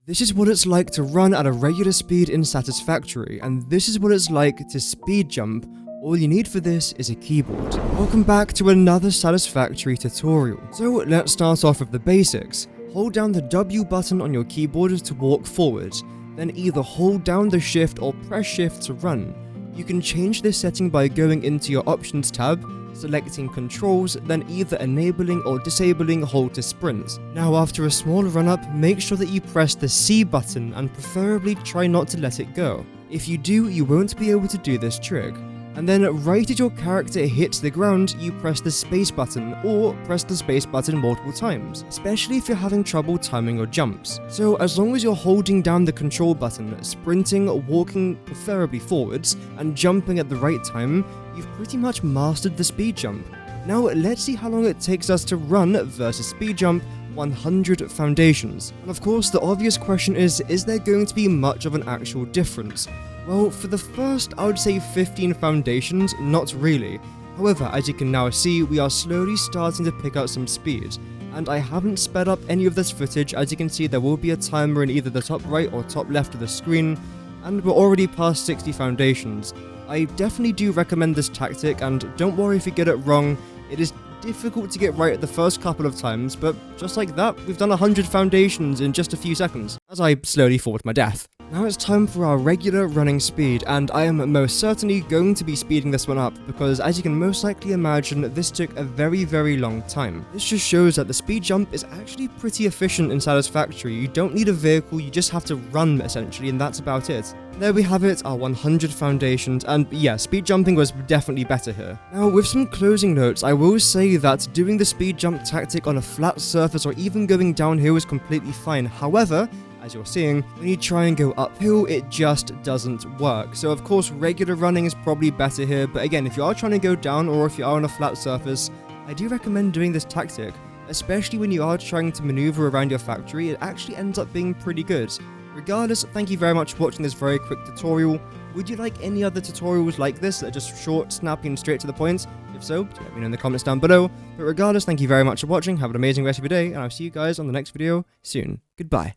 This is what it's like to run at a regular speed in Satisfactory, and this is what it's like to speed jump. All you need for this is a keyboard. Welcome back to another Satisfactory tutorial. So let's start off with the basics. Hold down the W button on your keyboard to walk forward, then either hold down the shift or press shift to run. You can change this setting by going into your options tab, selecting controls, then either enabling or disabling hold to sprint. Now after a small run up, make sure that you press the C button and preferably try not to let it go. If you do, you won't be able to do this trick. And then right as your character hits the ground, you press the space button or press the space button multiple times, especially if you're having trouble timing your jumps. So as long as you're holding down the control button, sprinting, walking preferably forwards, and jumping at the right time, you've pretty much mastered the speed jump. Now let's see how long it takes us to run versus speed jump 100 foundations. And of course the obvious question is there going to be much of an actual difference? Well, for the first, I would say 15 foundations, not really. However, as you can now see, we are slowly starting to pick up some speed. And I haven't sped up any of this footage. As you can see, there will be a timer in either the top right or top left of the screen, and we're already past 60 foundations. I definitely do recommend this tactic, and don't worry if you get it wrong. It is difficult to get right the first couple of times, but just like that, we've done 100 foundations in just a few seconds, as I slowly fall to my death. Now it's time for our regular running speed, and I am most certainly going to be speeding this one up, because as you can most likely imagine, this took a very long time. This just shows that the speed jump is actually pretty efficient in Satisfactory. You don't need a vehicle, you just have to run essentially, and that's about it. There we have it, our 100 foundations, and yeah, speed jumping was definitely better here. Now, with some closing notes, I will say that doing the speed jump tactic on a flat surface or even going downhill is completely fine. However, as you're seeing, when you try and go uphill, it just doesn't work. So of course, regular running is probably better here, but again, if you are trying to go down or if you are on a flat surface, I do recommend doing this tactic, especially when you are trying to maneuver around your factory. It actually ends up being pretty good. Regardless, thank you very much for watching this very quick tutorial. Would you like any other tutorials like this that are just short, snappy, and straight to the point? If so, do let me know in the comments down below. But regardless, thank you very much for watching, have an amazing rest of your day, and I'll see you guys on the next video soon. Goodbye.